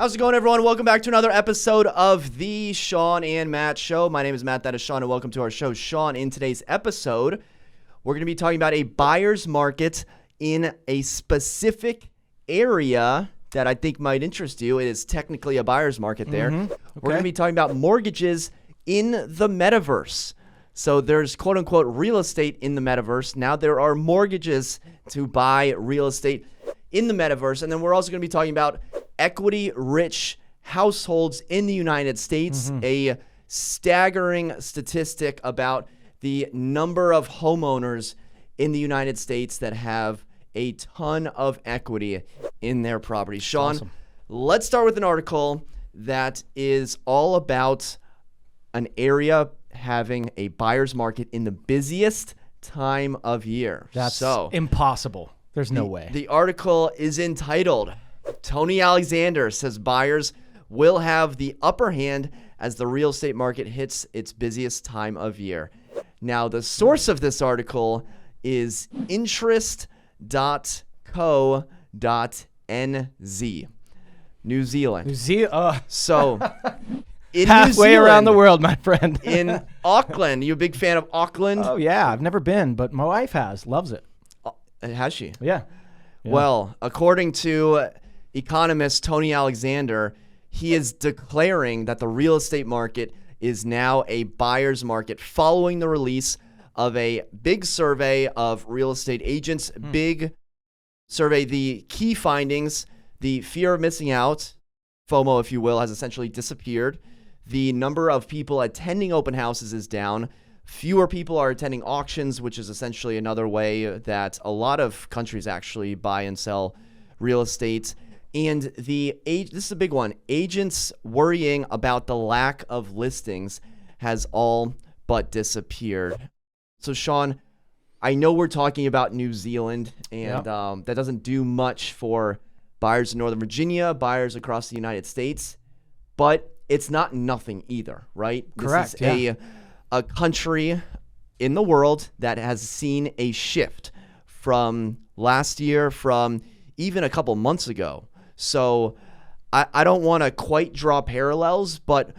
How's it going, everyone? Welcome back to another episode of the Shawn and Matt Show. My name is Matt, that is Shawn, and welcome to our show, Shawn. In today's episode, we're going to be talking about a buyer's market in a specific area that I think might interest you. It is technically a buyer's market there. Okay. We're going to be talking about mortgages in the Metaverse. So there's quote-unquote real estate in the Metaverse. Now there are mortgages to buy real estate in the Metaverse. And then we're also going to be talking about equity-rich households in the United States, a staggering statistic about the number of homeowners in the United States that have a ton of equity in their property. Shawn, Awesome. Let's start with an article that is all about an area having a buyer's market in the busiest time of year. That's impossible. There's no way. The article is entitled, Tony Alexander says buyers will have the upper hand as the real estate market hits its busiest time of year. Now, the source of this article is interest.co.nz, New Zealand. So, in halfway New Zealand, around the world, my friend. in Auckland, you a big fan of Auckland? Oh, yeah. I've never been, but my wife has. Loves it. Has she? Yeah. Well, according to economist Tony Alexander, he is declaring that the real estate market is now a buyer's market following the release of a big survey of real estate agents. Big survey. The key findings, the fear of missing out, FOMO, if you will, has essentially disappeared. The number of people attending open houses is down. Fewer people are attending auctions, which is essentially another way that a lot of countries actually buy and sell real estate. And this is a big one. Agents worrying about the lack of listings has all but disappeared. So, Shawn, I know we're talking about New Zealand, and that doesn't do much for buyers in Northern Virginia, buyers across the United States, but it's not nothing either, right? Correct. This is a country in the world that has seen a shift from last year, from even a couple months ago. So I don't want to quite draw parallels, but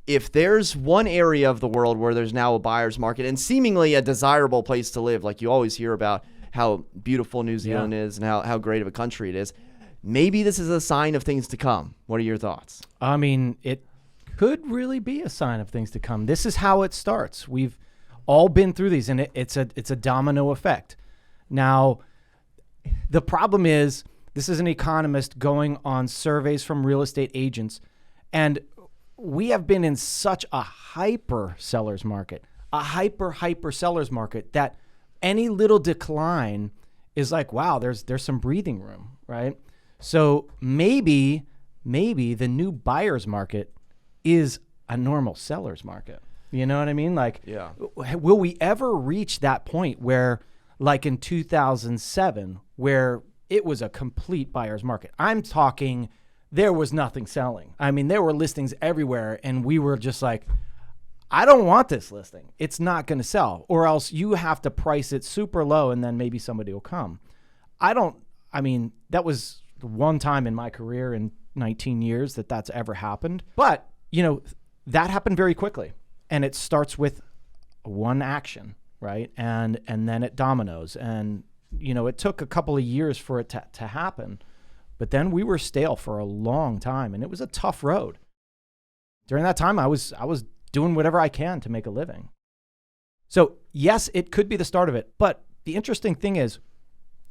if there's one area of the world where there's now a buyer's market and seemingly a desirable place to live, like you always hear about how beautiful New Zealand is and how great of a country it is, maybe this is a sign of things to come. What are your thoughts? I mean, it could really be a sign of things to come. This is how it starts. We've all been through these, and it's a domino effect. Now, the problem is this is an economist going on surveys from real estate agents, and we have been in such a hyper seller's market, seller's market, that any little decline is like, wow, there's some breathing room, right? So maybe the new buyer's market is a normal seller's market. You know what I mean? Like, will we ever reach that point where, like in 2007, where it was a complete buyer's market? I'm talking, there was nothing selling. I mean, there were listings everywhere, and we were just like, I don't want this listing. It's not going to sell, or else you have to price it super low, and then maybe somebody will come. That was one time in my career in 19 years that's ever happened. But, that happened very quickly, and it starts with one action, right? And then it dominoes, and, it took a couple of years for it to happen, but then we were stale for a long time, and it was a tough road. During that time, I was doing whatever I can to make a living. So yes, it could be the start of it, but the interesting thing is,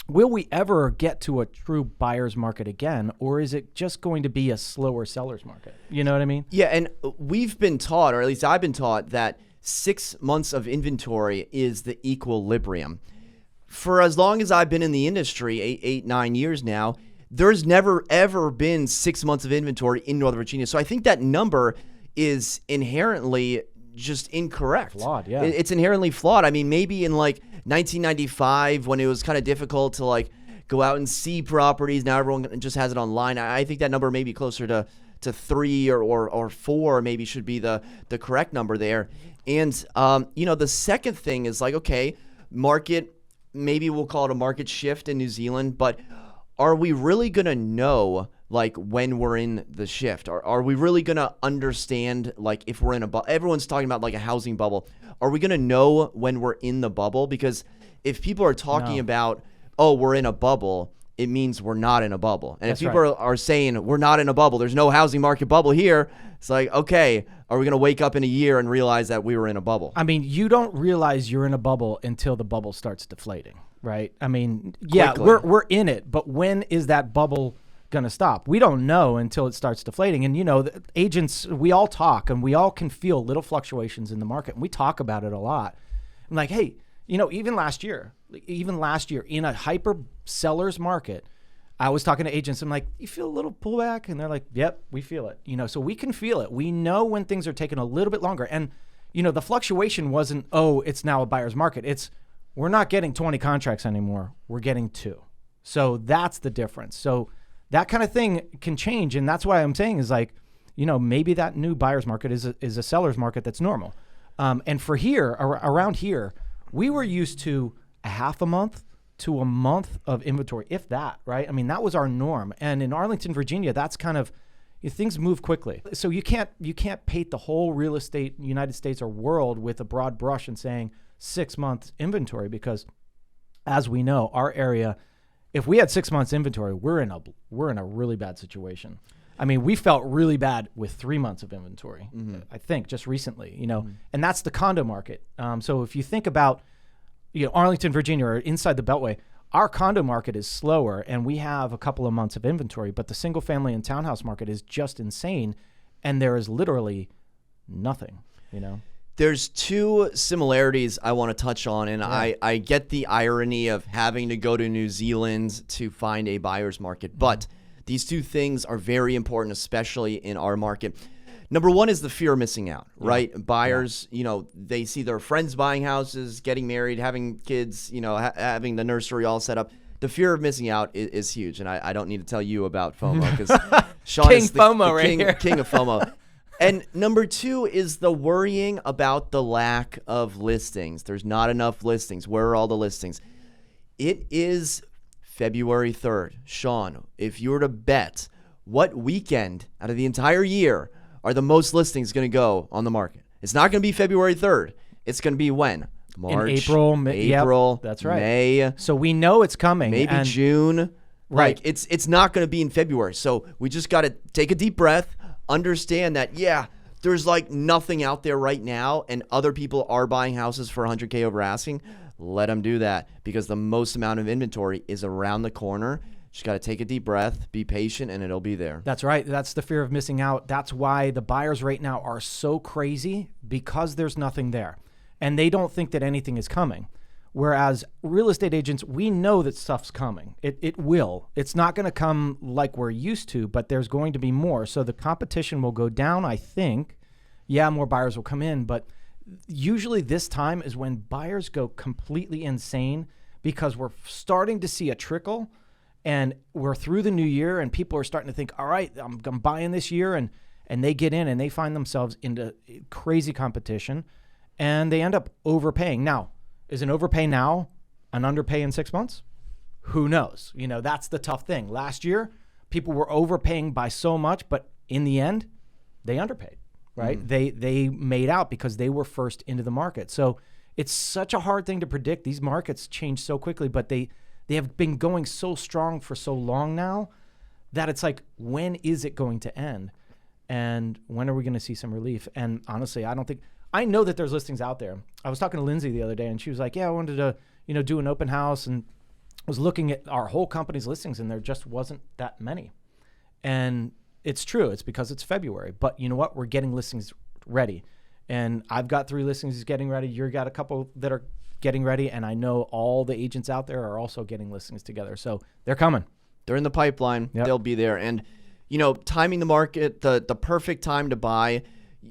will we ever get to a true buyer's market again, or is it just going to be a slower seller's market? You know what I mean? Yeah, and we've been taught, or at least I've been taught, that 6 months of inventory is the equilibrium. For as long as I've been in the industry, 9 years now, there's never, ever been 6 months of inventory in Northern Virginia. So I think that number is inherently just incorrect. Flawed, yeah. It's inherently flawed. I mean, maybe in like 1995 when it was kind of difficult to like go out and see properties, now everyone just has it online. I think that number may be closer to 3 or 4 maybe should be the correct number there. And, the second thing is like, okay, market, maybe we'll call it a market shift in New Zealand, but are we really going to know like when we're in the shift? Are we really going to understand, like, if we're in a bubble? Everyone's talking about like a housing bubble. Are we going to know when we're in the bubble? Because if people are talking about, oh, we're in a bubble, it means we're not in a bubble. And That's if people are saying we're not in a bubble, there's no housing market bubble here, it's like, okay, are we going to wake up in a year and realize that we were in a bubble? I mean, you don't realize you're in a bubble until the bubble starts deflating, right? I mean, yeah, Quickly. we're in it, but when is that bubble going to stop? We don't know until it starts deflating. And, the agents, we all talk and we all can feel little fluctuations in the market. And we talk about it a lot. I'm like, hey, even last year in a hyper seller's market, I was talking to agents. I'm like, you feel a little pullback? And they're like, yep, we feel it. So we can feel it. We know when things are taking a little bit longer. And, the fluctuation wasn't, oh, it's now a buyer's market. It's, we're not getting 20 contracts anymore. We're getting 2. So that's the difference. So that kind of thing can change. And that's why I'm saying is like, maybe that new buyer's market is a seller's market that's normal. And for here, around here, we were used to a half a month to a month of inventory, if that, right? I mean, that was our norm. And in Arlington, Virginia, that's kind of, things move quickly. So you can't paint the whole real estate United States or world with a broad brush and saying 6 months inventory, because as we know, our area, if we had 6 months inventory, we're in a really bad situation. I mean, we felt really bad with 3 months of inventory, I think, just recently, and that's the condo market. So if you think about, Arlington, Virginia, or inside the Beltway, our condo market is slower and we have a couple of months of inventory, but the single family and townhouse market is just insane. And there is literally nothing, There's 2 similarities I want to touch on, and I get the irony of having to go to New Zealand to find a buyer's market, but these 2 things are very important, especially in our market. Number 1 is the fear of missing out, right? Buyers, they see their friends buying houses, getting married, having kids, having the nursery all set up. The fear of missing out is huge, and I don't need to tell you about FOMO because Shawn King is FOMO right here. king of FOMO. And number 2 is the worrying about the lack of listings. There's not enough listings. Where are all the listings? It is February 3rd. Shawn, if you were to bet what weekend out of the entire year are the most listings going to go on the market, it's not going to be February 3rd. It's going to be when? March, in April, April, yep, that's right. May. So we know it's coming. Maybe and June. Right. Like it's not going to be in February. So we just got to take a deep breath, understand that, there's like nothing out there right now, and other people are buying houses for 100K over asking. Let them do that, because the most amount of inventory is around the corner. Just got to take a deep breath, be patient, and it'll be there. That's right. That's the fear of missing out. That's why the buyers right now are so crazy, because there's nothing there. And they don't think that anything is coming. Whereas real estate agents, we know that stuff's coming. It will. It's not going to come like we're used to, but there's going to be more. So the competition will go down, I think. Yeah, more buyers will come in, but usually this time is when buyers go completely insane, because we're starting to see a trickle. And we're through the new year, and people are starting to think, all right, I'm buying this year. And they get in and they find themselves into crazy competition, and they end up overpaying. Now, is an overpay now an underpay in 6 months? Who knows? That's the tough thing. Last year, people were overpaying by so much, but in the end, they underpaid, right? They made out because they were first into the market. So it's such a hard thing to predict. These markets change so quickly, but they have been going so strong for so long now that it's like, when is it going to end? And when are we going to see some relief? And honestly, I know that there's listings out there. I was talking to Lindsay the other day, and she was like, I wanted to, do an open house, and was looking at our whole company's listings, and there just wasn't that many. And it's true. It's because it's February. But you know what? We're getting listings ready. And I've got 3 listings getting ready. You've got a couple that are getting ready, and I know all the agents out there are also getting listings together. So they're coming. They're in the pipeline. Yep. They'll be there. And, timing the market, the perfect time to buy,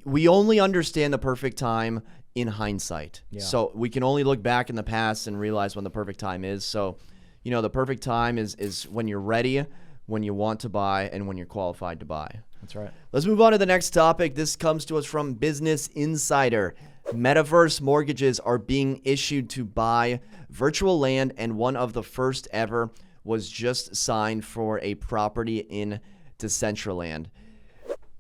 we only understand the perfect time in hindsight. Yeah. So we can only look back in the past and realize when the perfect time is. So, the perfect time is when you're ready, when you want to buy, and when you're qualified to buy. That's right. Let's move on to the next topic. This comes to us from Business Insider. Metaverse mortgages are being issued to buy virtual land, and one of the first ever was just signed for a property in Decentraland.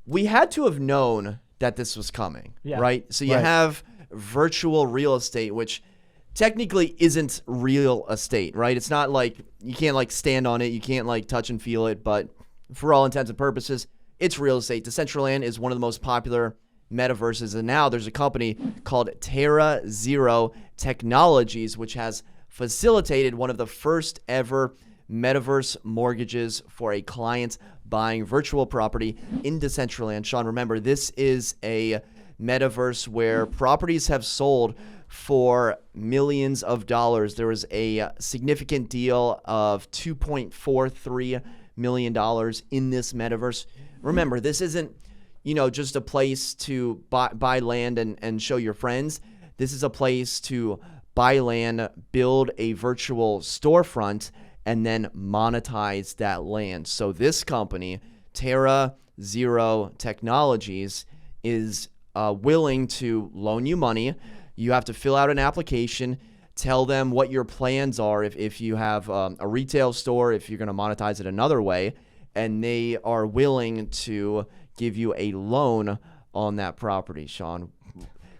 We had to have known that this was coming, Yeah. right? So you Right. have virtual real estate, which technically isn't real estate, right? It's not like you can't like stand on it, you can't like touch and feel it, but for all intents and purposes, it's real estate. Decentraland is one of the most popular metaverses, and now there's a company called Terra Zero Technologies, which has facilitated one of the first ever metaverse mortgages for a client buying virtual property in Decentraland. Shawn, remember, this is a metaverse where properties have sold for millions of dollars. There was a significant deal of $2.43 million in this metaverse. Remember, this isn't, just a place to buy land and show your friends. This is a place to buy land, build a virtual storefront, and then monetize that land. So this company, Terra Zero Technologies, is willing to loan you money. You have to fill out an application, tell them what your plans are if you have a retail store, if you're going to monetize it another way, and they are willing to give you a loan on that property. Shawn,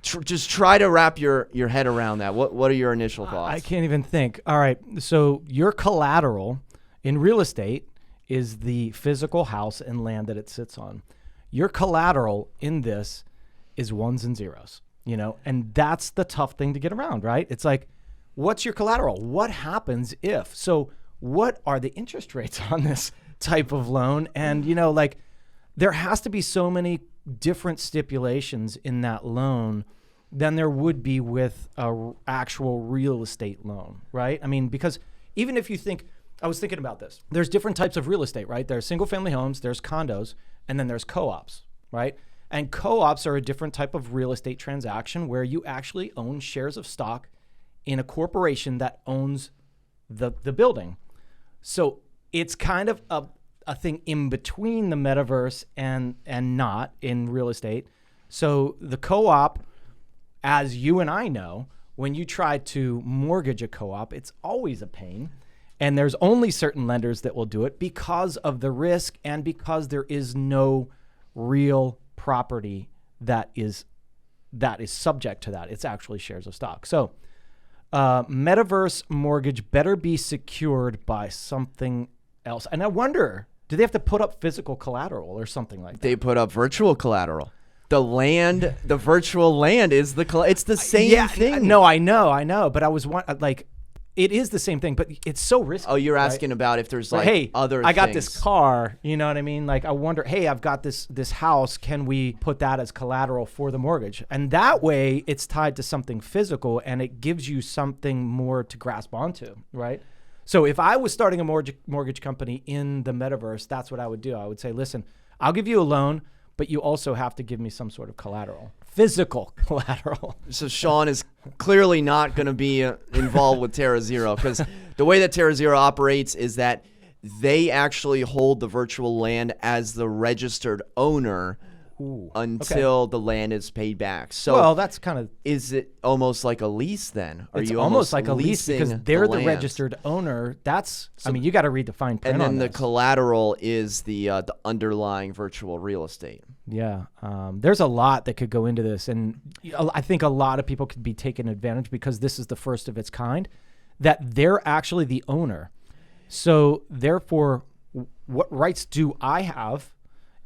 just try to wrap your head around that. What are your initial thoughts? I can't even think. All right. So your collateral in real estate is the physical house and land that it sits on. Your collateral in this is ones and zeros, and that's the tough thing to get around, right? It's like, what's your collateral? What happens if? So what are the interest rates on this type of loan? And, there has to be so many different stipulations in that loan than there would be with a actual real estate loan, right? I mean, because even if you think, I was thinking about this, there's different types of real estate, right? There's single family homes, there's condos, and then there's co-ops, right? And co-ops are a different type of real estate transaction where you actually own shares of stock in a corporation that owns the building. So it's kind of a thing in between the metaverse and not in real estate. So the co-op, as you and I know, when you try to mortgage a co-op, it's always a pain. And there's only certain lenders that will do it because of the risk and because there is no real property that is subject to that. It's actually shares of stock. So metaverse mortgage better be secured by something else. And I wonder, do they have to put up physical collateral or something like that? They put up virtual collateral. The virtual land is it's the same thing. No, I know. But I was it is the same thing, but it's so risky. Oh, you're asking about if there's other I got things. this car, you know what I mean? Like I wonder, hey, I've got this house. Can we put that as collateral for the mortgage? And that way it's tied to something physical and it gives you something more to grasp onto, right? So if I was starting a mortgage company in the metaverse, that's what I would do. I would say, listen, I'll give you a loan, but you also have to give me some sort of collateral, physical collateral. So Shawn is clearly not going to be involved with Terra Zero because the way that Terra Zero operates is that they actually hold the virtual land as the registered owner until the land is paid back. So well, that's kind of... Is it almost like a lease then? Are it's you almost like a lease because they're the land? Registered owner. That's... I mean, you got to read the fine print and then on the this. collateral is the underlying virtual real estate. Yeah. There's a lot that could go into this. And I think a lot of people could be taken advantage because this is the first of its kind, that they're actually the owner. So therefore, what rights do I have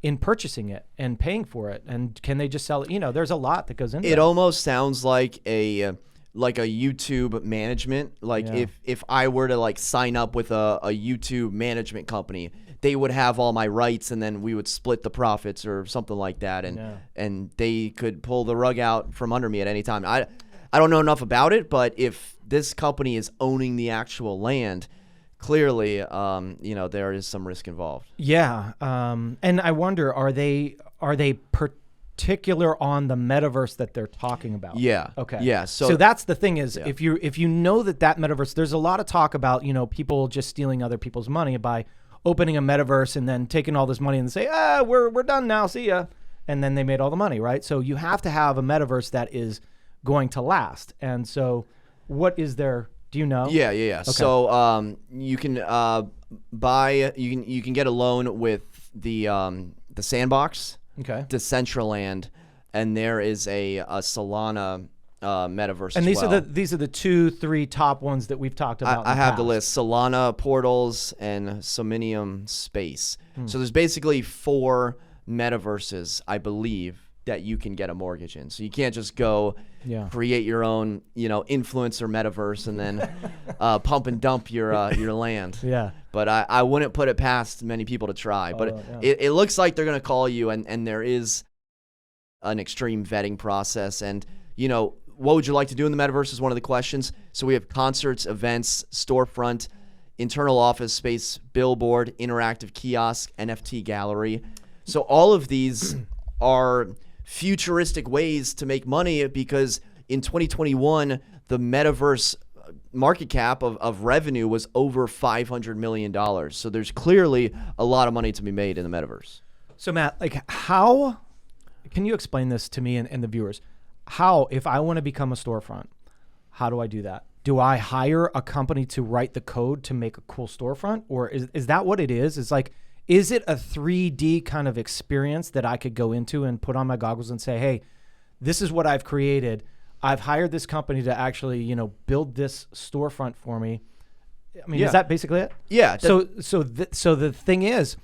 in purchasing it and paying for it? And can they just sell it? There's a lot that goes into it. It almost sounds like a YouTube management. Like if I were to sign up with a YouTube management company, they would have all my rights and then we would split the profits or something like that. And they could pull the rug out from under me at any time. I don't know enough about it, but if this company is owning the actual land, clearly, there is some risk involved. Yeah. And I wonder, are they particular on the metaverse that they're talking about? Yeah. Okay. Yeah. So that's the thing is, if you know that metaverse, there's a lot of talk about, people just stealing other people's money by opening a metaverse and then taking all this money and say, we're done now, see ya. And then they made all the money, right? So you have to have a metaverse that is going to last. And so what is their Do you know? Yeah. Okay. So you can you can get a loan with the Sandbox, Okay. Decentraland, and there is a Solana Metaverse. And as well. these are the 2-3 top ones that we've talked about. I have the list: Solana Portals and Somnium Space. So there's basically 4 metaverses, I believe, that you can get a mortgage in. So you can't just go create your own, influencer metaverse and then pump and dump your land. Yeah. But I wouldn't put it past many people to try. But it looks like they're going to call you, and there is an extreme vetting process. And, what would you like to do in the metaverse is one of the questions. So we have concerts, events, storefront, internal office space, billboard, interactive kiosk, NFT gallery. So all of these are futuristic ways to make money, because in 2021, the metaverse market cap of revenue was over $500 million. So there's clearly a lot of money to be made in the metaverse. So Matt, how can you explain this to me and the viewers? How, if I want to become a storefront, how do I do that? Do I hire a company to write the code to make a cool storefront? Or is that what it is? It's like, is it a 3D kind of experience that I could go into and put on my goggles and say, hey, this is what I've created. I've hired this company to actually, build this storefront for me. I mean, is that basically it? Yeah. So the thing is,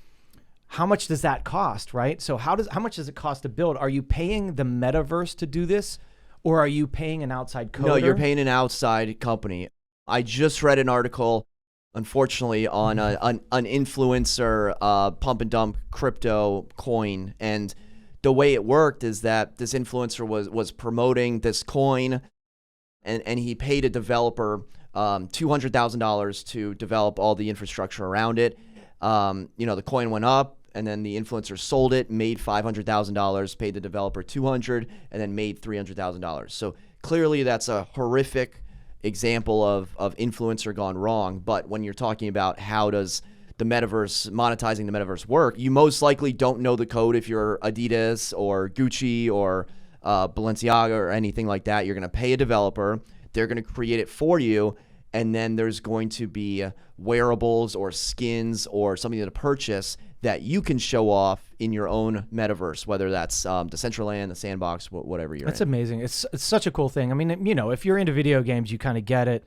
how much does that cost, right? So how much does it cost to build? Are you paying the metaverse to do this, or are you paying an outside coder? No, you're paying an outside company. I just read an article, unfortunately, on an influencer pump and dump crypto coin, and the way it worked is that this influencer was promoting this coin, and he paid a developer $200,000 to develop all the infrastructure around it. The coin went up, and then the influencer sold it, made $500,000, paid the developer $200,000, and then made $300,000. So clearly, that's a horrific example of influencer gone wrong. But when you're talking about how does the metaverse, monetizing the metaverse work, you most likely don't know the code if you're Adidas or Gucci or Balenciaga or anything like that. You're going to pay a developer. They're going to create it for you. And then there's going to be wearables or skins or something to purchase that you can show off in your own metaverse, whether that's Decentraland, the Sandbox, whatever you're in. That's amazing. It's such a cool thing. I mean, if you're into video games, you kind of get it,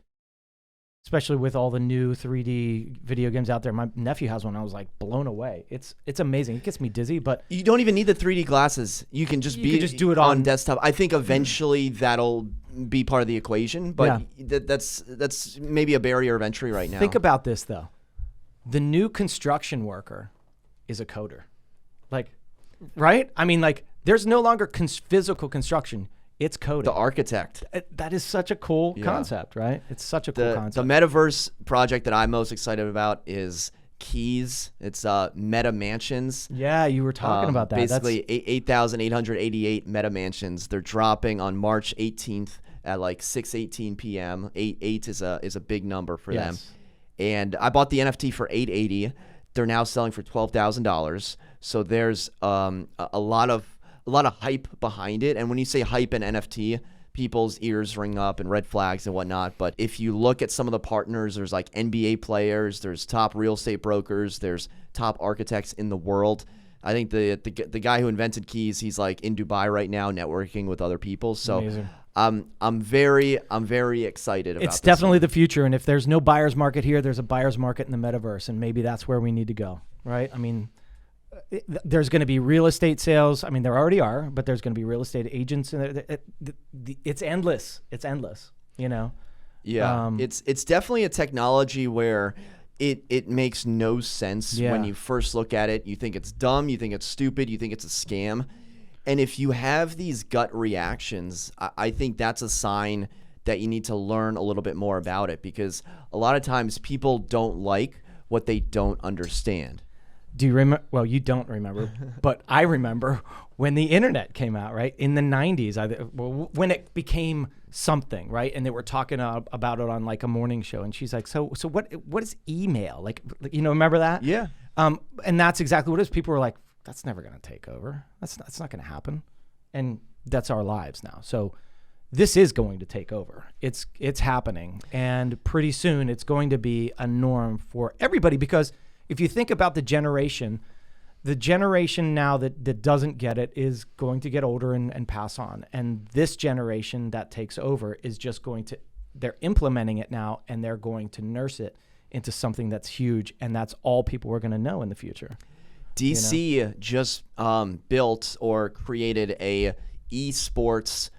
especially with all the new 3D video games out there. My nephew has one. I was like blown away. It's amazing. It gets me dizzy, but you don't even need the 3D glasses. You can just do it on desktop. I think eventually that'll be part of the equation, but that's maybe a barrier of entry right now. Think about this though. The new construction worker is a coder. Right? I mean, there's no longer physical construction. It's coding. The architect. That is such a cool concept, right? It's such a cool concept. The metaverse project that I'm most excited about is Keys. It's Meta Mansions. Yeah, you were talking about that. Basically, 8,888 Meta Mansions. They're dropping on March 18th at 6:18 p.m. 8 is a big number for them. And I bought the NFT for $880. They're now selling for $12,000. So there's a lot of hype behind it. And when you say hype and NFT, people's ears ring up and red flags and whatnot. But if you look at some of the partners, there's NBA players, there's top real estate brokers, there's top architects in the world. I think the guy who invented Keys, he's in Dubai right now networking with other people. So amazing. I'm very excited about It's this definitely the future. And if there's no buyer's market here, there's a buyer's market in the metaverse. And maybe that's where we need to go, right? I mean, there's going to be real estate sales. I mean, there already are, but there's going to be real estate agents. It's endless. It's endless, Yeah, it's definitely a technology where it makes no sense when you first look at it. You think it's dumb. You think it's stupid. You think it's a scam. And if you have these gut reactions, I think that's a sign that you need to learn a little bit more about it, because a lot of times people don't like what they don't understand. Do you remember? Well, you don't remember, but I remember when the internet came out, right? In the 90s, when it became something, right? And they were talking about it on a morning show. And she's like, so what is email? Remember that? Yeah. And that's exactly what it is. People were like, that's never going to take over. That's not going to happen. And that's our lives now. So this is going to take over. It's happening, and pretty soon it's going to be a norm for everybody, because if you think about the generation now that doesn't get it is going to get older and pass on. And this generation that takes over is just they're implementing it now, and they're going to nurse it into something that's huge. And that's all people are going to know in the future. DC just built or created a esports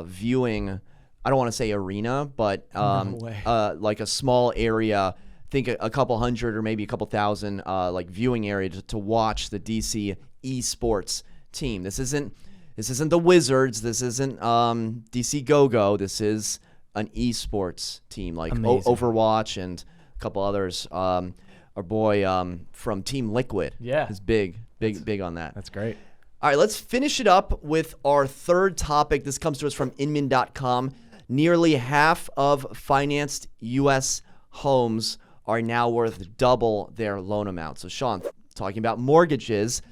viewing, I don't want to say arena, but like a small area, I think a couple hundred or maybe a couple thousand like viewing area to watch the DC esports team. This isn't the Wizards. This isn't DC Go-Go. This is an esports team like Overwatch and a couple others. Our boy from Team Liquid is big on that. That's great. All right, let's finish it up with our third topic. This comes to us from Inman.com. Nearly half of financed U.S. homes are now worth double their loan amount. So, Shawn, talking about mortgages,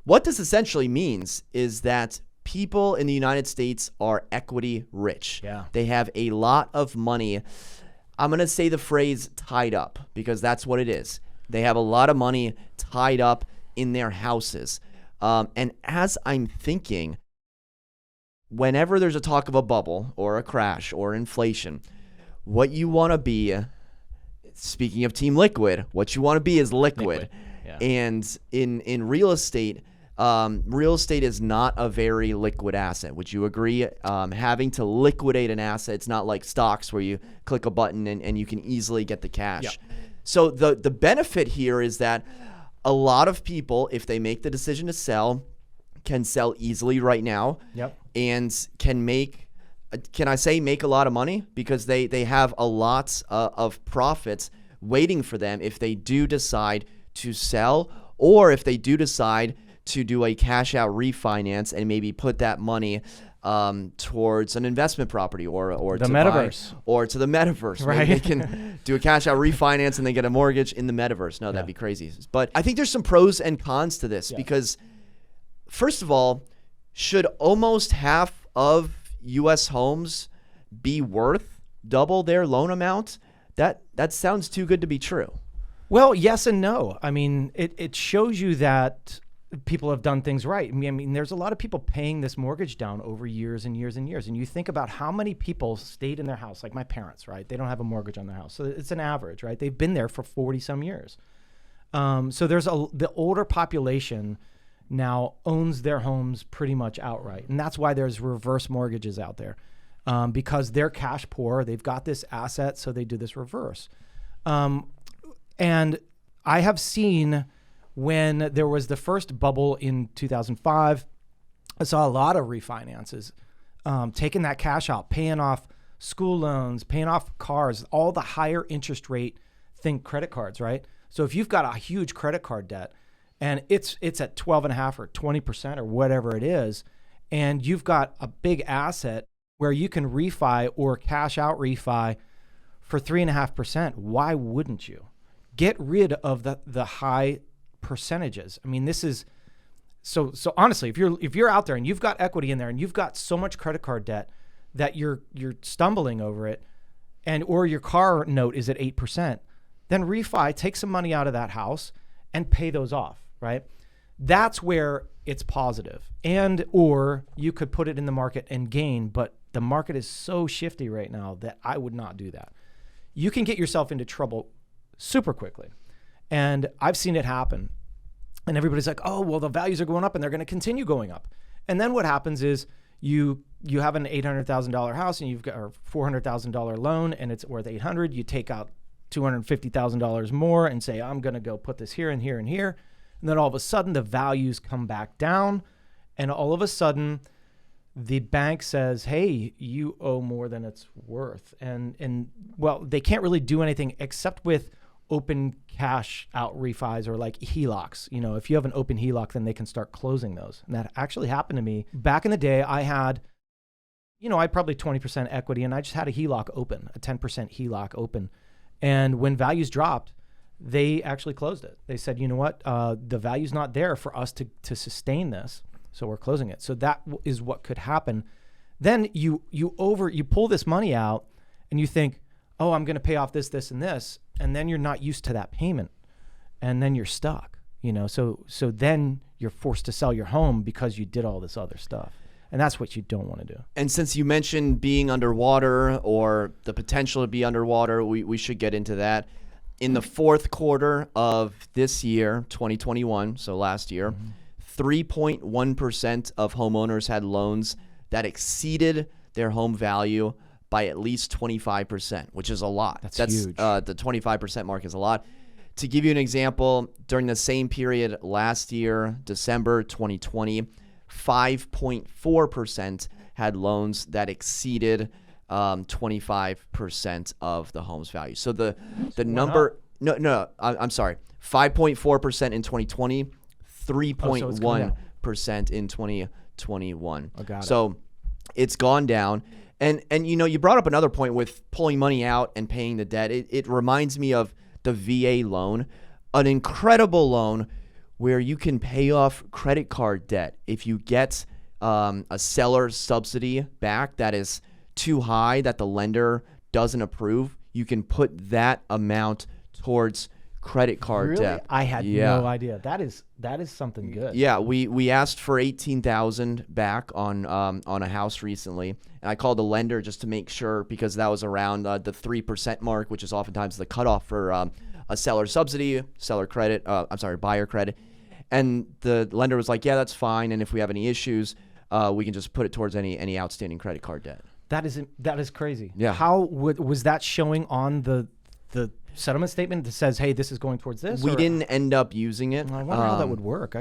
what this essentially means is that people in the United States are equity rich. Yeah. They have a lot of money. I'm going to say the phrase tied up because that's what it is. They have a lot of money tied up in their houses. And as I'm thinking, whenever there's a talk of a bubble or a crash or inflation, what you want to be, speaking of Team Liquid, what you want to be is liquid. Yeah. And in real estate is not a very liquid asset. Would you agree? Having to liquidate an asset, it's not like stocks where you click a button and you can easily get the cash. Yep. So the benefit here is that a lot of people, if they make the decision to sell, can sell easily right now. Yep. And can make a lot of money because they have a lot of profits waiting for them if they do decide to sell, or if they do decide to do a cash out refinance and maybe put that money towards an investment property or the to Metaverse or to the Metaverse. Right. They can do a cash out refinance and they get a mortgage in the Metaverse. No, that'd be crazy. But I think there's some pros and cons to this because, first of all, should almost half of U.S. homes be worth double their loan amount? That sounds too good to be true. Well, yes and no. I mean, it shows you that people have done things right. I mean, there's a lot of people paying this mortgage down over years and years and years. And you think about how many people stayed in their house, like my parents, right? They don't have a mortgage on their house. So it's an average, right? They've been there for 40 some years. So there's the older population now owns their homes pretty much outright. And that's why there's reverse mortgages out there, because they're cash poor. They've got this asset, so they do this reverse. And I have seen when there was the first bubble in 2005, I saw a lot of refinances, taking that cash out, paying off school loans, paying off cars, all the higher interest rate, think credit cards, right? So if you've got a huge credit card debt and it's at 12.5 or 20% or whatever it is, and you've got a big asset where you can refi or cash out refi for 3.5%, why wouldn't you? Get rid of the high percentages. I mean, this is so honestly, if you're out there and you've got equity in there and you've got so much credit card debt that you're stumbling over it, or your car note is at 8%, then refi, take some money out of that house and pay those off, right? That's where it's positive. And or you could put it in the market and gain, but the market is so shifty right now that I would not do that. You can get yourself into trouble super quickly. And I've seen it happen. And everybody's like, oh, well, the values are going up and they're going to continue going up. And then what happens is you have an $800,000 house and you've got a $400,000 loan and it's worth $800,000. You take out $250,000 more and say, I'm going to go put this here and here and here. And then all of a sudden the values come back down. And all of a sudden the bank says, hey, you owe more than it's worth. And well, they can't really do anything except with open cash out refis or like HELOCs. You know, if you have an open HELOC, then they can start closing those. And that actually happened to me. Back in the day, I had probably 20% equity and I just had a HELOC open, a 10% HELOC open. And when values dropped, they actually closed it. They said, you know what, the value's not there for us to sustain this. So we're closing it. So that is what could happen. Then you pull this money out and you think, oh, I'm going to pay off this, this, and this. And then you're not used to that payment. And then you're stuck, So then you're forced to sell your home because you did all this other stuff. And that's what you don't want to do. And since you mentioned being underwater or the potential to be underwater, we should get into that. In the fourth quarter of this year, 2021, so last year, 3.1% of homeowners had loans that exceeded their home value by at least 25%, which is a lot. That's huge. The 25% mark is a lot. To give you an example, during the same period last year, December 2020, 5.4% had loans that exceeded 25% of the home's value. So the number, I'm sorry, 5.4% in 2020, 3.1% in 2021. I got it. So it's gone down. And you brought up another point with pulling money out and paying the debt. It reminds me of the VA loan, an incredible loan where you can pay off credit card debt. If you get a seller subsidy back that is too high that the lender doesn't approve, you can put that amount towards credit card debt. I had no idea. That is something good. Yeah, we asked for $18,000 back on a house recently, and I called the lender just to make sure because that was around the 3% mark, which is oftentimes the cutoff for a seller subsidy, buyer credit. And the lender was like, yeah, that's fine, and if we have any issues, we can just put it towards any outstanding credit card debt. That is crazy. Yeah. How was that showing on the settlement statement that says, hey, this is going towards this? We didn't end up using it. I wonder how that would work.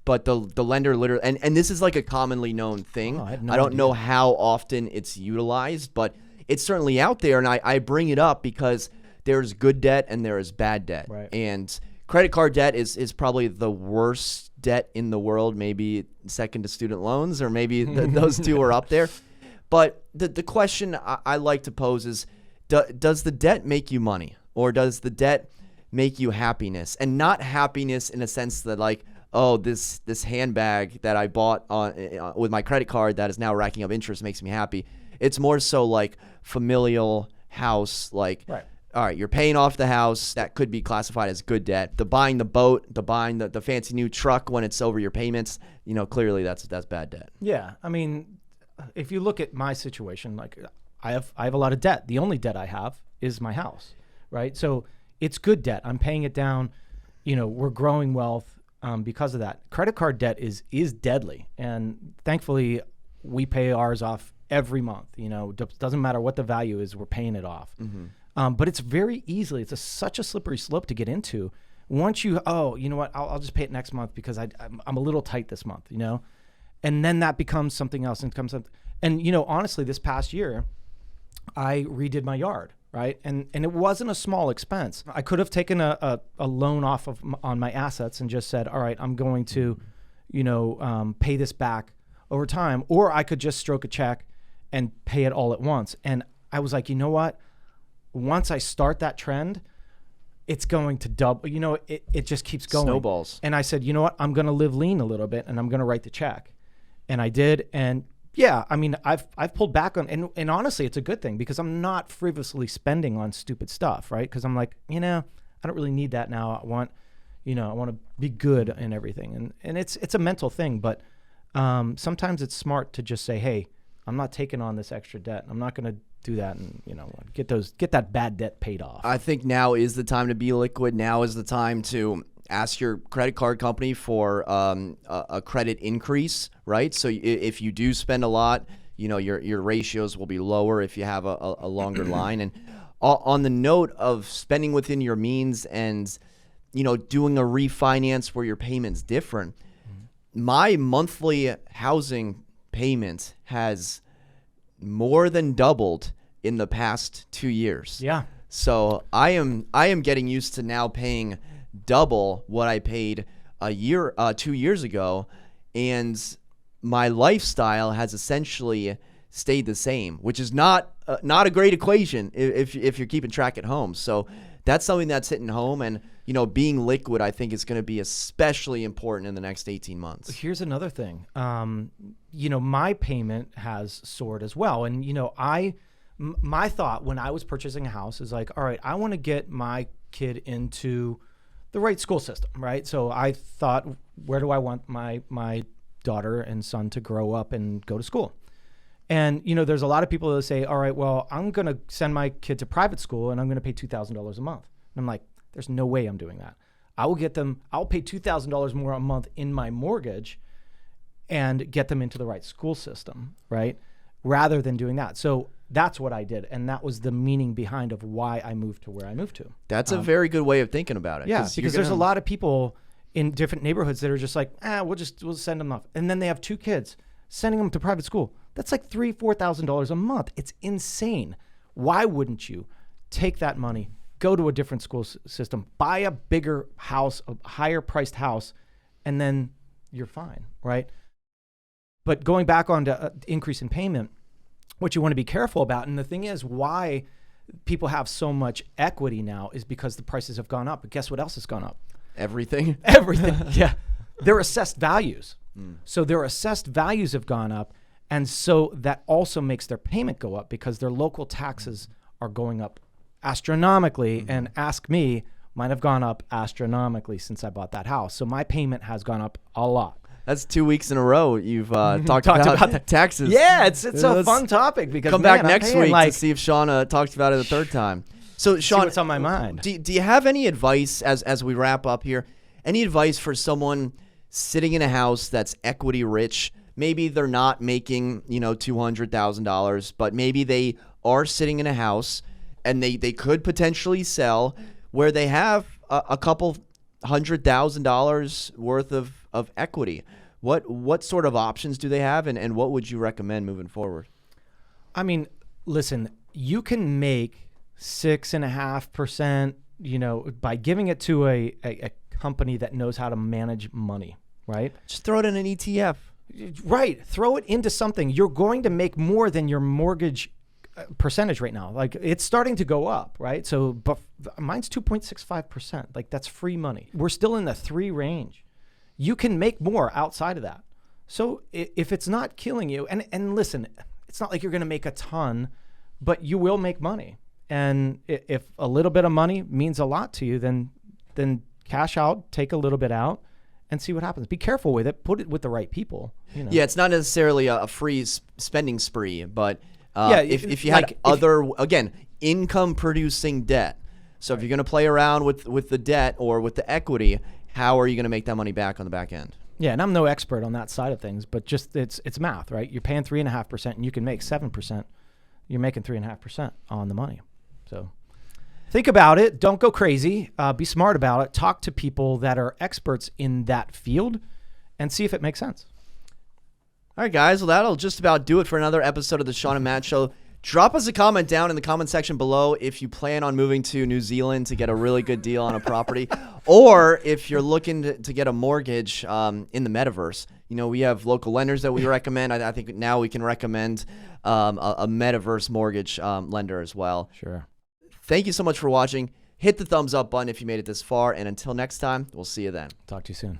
But the lender literally, and this is like a commonly known thing. Oh, I don't know how often it's utilized, but it's certainly out there. And I bring it up because there's good debt and there is bad debt. Right. And credit card debt is probably the worst debt in the world, maybe second to student loans, or maybe those two are up there. But the question I like to pose is, does the debt make you money? Or does the debt make you happiness? And not happiness in a sense that like, oh, this handbag that I bought with my credit card that is now racking up interest makes me happy. It's more so like familial house, like, right. All right, you're paying off the house. That could be classified as good debt. The buying the boat, the buying the fancy new truck when it's over your payments, clearly that's bad debt. Yeah, I mean, if you look at my situation, like I have a lot of debt. The only debt I have is my house. Right. So it's good debt. I'm paying it down. We're growing wealth because of that. Credit card debt is deadly. And thankfully, we pay ours off every month. Doesn't matter what the value is, we're paying it off. Mm-hmm. But it's very easily, it's such a slippery slope to get into. Once you know what, I'll just pay it next month because I'm a little tight this month, And then that becomes something else and becomes something. And, honestly, this past year, I redid my yard. Right. And it wasn't a small expense. I could have taken a loan off on my assets and just said, all right, I'm going to, pay this back over time. Or I could just stroke a check and pay it all at once. And I was like, you know what? Once I start that trend, it's going to double. It just keeps going. Snowballs. And I said, you know what? I'm going to live lean a little bit and I'm going to write the check. And I did. And yeah, I mean, I've pulled back on, and honestly, it's a good thing because I'm not frivolously spending on stupid stuff, right? Because I'm like, I don't really need that now. I want to be good in everything, and it's a mental thing. But sometimes it's smart to just say, hey, I'm not taking on this extra debt. I'm not going to do that, and get that bad debt paid off. I think now is the time to be liquid. Now is the time to ask your credit card company for a credit increase, right? So if you do spend a lot, your ratios will be lower if you have a longer line. And on the note of spending within your means and, doing a refinance where your payment's different, my monthly housing payment has more than doubled in the past 2 years. Yeah. So I am getting used to now paying double what I paid 2 years ago, and my lifestyle has essentially stayed the same, which is not a great equation if you're keeping track at home. So that's something that's hitting home. And, being liquid, I think is going to be especially important in the next 18 months. Here's another thing. My payment has soared as well. And, my thought when I was purchasing a house is like, all right, I want to get my kid into the right school system, right? So I thought, where do I want my daughter and son to grow up and go to school? And, there's a lot of people that say, all right, well, I'm going to send my kid to private school and I'm going to pay $2,000 a month. And I'm like, there's no way I'm doing that. I'll pay $2,000 more a month in my mortgage and get them into the right school system, right? Rather than doing that. So that's what I did. And that was the meaning behind of why I moved to where I moved to. That's a very good way of thinking about it. Yeah, because there's a lot of people in different neighborhoods that are just like, we'll send them off. And then they have 2 kids, sending them to private school. That's like $3,000-$4,000 a month. It's insane. Why wouldn't you take that money, go to a different school system, buy a bigger house, a higher priced house, and then you're fine, right? But going back on to increase in payment, what you want to be careful about, and the thing is why people have so much equity now is because the prices have gone up. But guess what else has gone up? Everything. Yeah. Their assessed values. So their assessed values have gone up. And so that also makes their payment go up because their local taxes are going up astronomically. And ask me, mine have gone up astronomically since I bought that house. So my payment has gone up a lot. That's 2 weeks in a row you've talked about the taxes. Yeah, it's a fun topic because come back next week to see if Shawn talks about it the third time. So Shawn, what's on my mind? Do you have any advice as we wrap up here? Any advice for someone sitting in a house that's equity rich? Maybe they're not making $200,000, but maybe they are sitting in a house and they could potentially sell where they have a couple $100,000 worth of equity. What sort of options do they have, and what would you recommend moving forward? I mean, listen, you can make 6.5%, by giving it to a company that knows how to manage money, right? Just throw it in an ETF. Right. Throw it into something. You're going to make more than your mortgage percentage right now. Like, it's starting to go up, right? So, but mine's 2.65%. Like, that's free money. We're still in the 3 range. You can make more outside of that. So if it's not killing you, and listen, it's not like you're going to make a ton, but you will make money. And if a little bit of money means a lot to you, then cash out, take a little bit out, and see what happens. Be careful with it. Put it with the right people. Yeah, it's not necessarily a free spending spree, but if you had income producing debt. So if you're going to play around with the debt or with the equity, how are you going to make that money back on the back end? Yeah, and I'm no expert on that side of things, but just it's math, right? You're paying 3.5%, and you can make 7%. You're making 3.5% on the money. So think about it. Don't go crazy. Be smart about it. Talk to people that are experts in that field, and see if it makes sense. All right, guys. Well, that'll just about do it for another episode of the Shawn and Matt Show. Drop us a comment down in the comment section below if you plan on moving to New Zealand to get a really good deal on a property, or if you're looking to get a mortgage in the Metaverse. We have local lenders that we recommend. I think now we can recommend a Metaverse mortgage lender as well. Sure. Thank you so much for watching. Hit the thumbs up button if you made it this far, and until next time, we'll see you then. Talk to you soon.